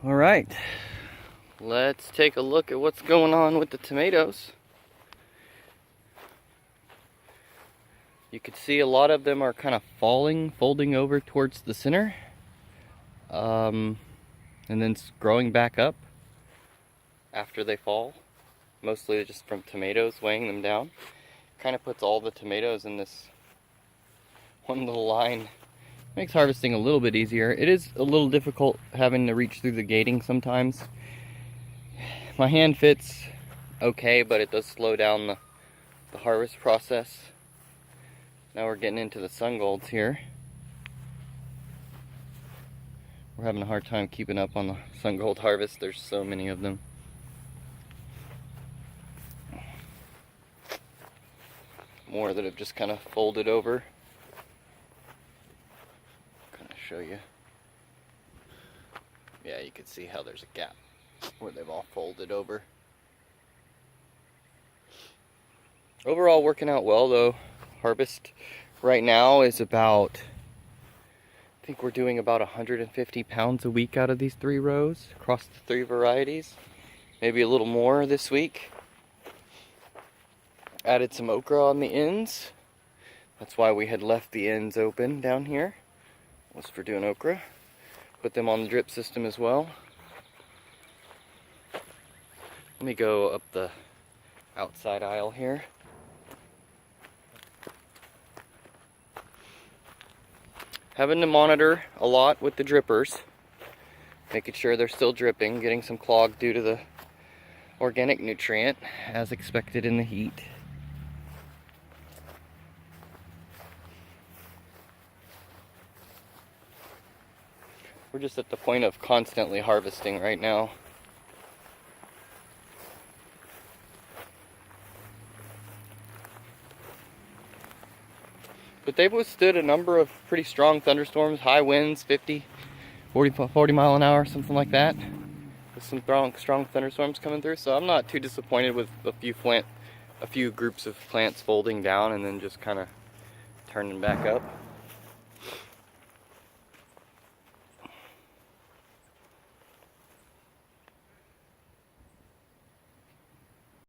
All right, let's take a look at what's going on with the tomatoes. You can see a lot of them are kind of folding over towards the center, and then growing back up after they fall, mostly just from tomatoes weighing them down. Kind of puts all the tomatoes in this one little line. Makes harvesting a little bit easier. It is a little difficult having to reach through the gating sometimes. My hand fits okay, but it does slow down the harvest process. Now we're getting into the sun golds here. We're having a hard time keeping up on the sun gold harvest. There's so many of them. More that have just kind of folded over. Show you. Yeah, you can see how there's a gap where they've all folded over. Overall working out well though. Harvest right now is about, I think we're doing about 150 pounds a week out of these 3 rows across the 3 varieties. Maybe a little more this week. Added some okra on the ends. That's why we had left the ends open down here. Was for doing okra. Put them on the drip system as well. Let me go up the outside aisle here. Having to monitor a lot with the drippers, making sure they're still dripping, getting some clog due to the organic nutrient as expected in the heat. We're just at the point of constantly harvesting right now. But they've withstood a number of pretty strong thunderstorms, high winds, 40 mile an hour, something like that. With some strong thunderstorms coming through, so I'm not too disappointed with a few groups of plants folding down and then just kind of turning back up.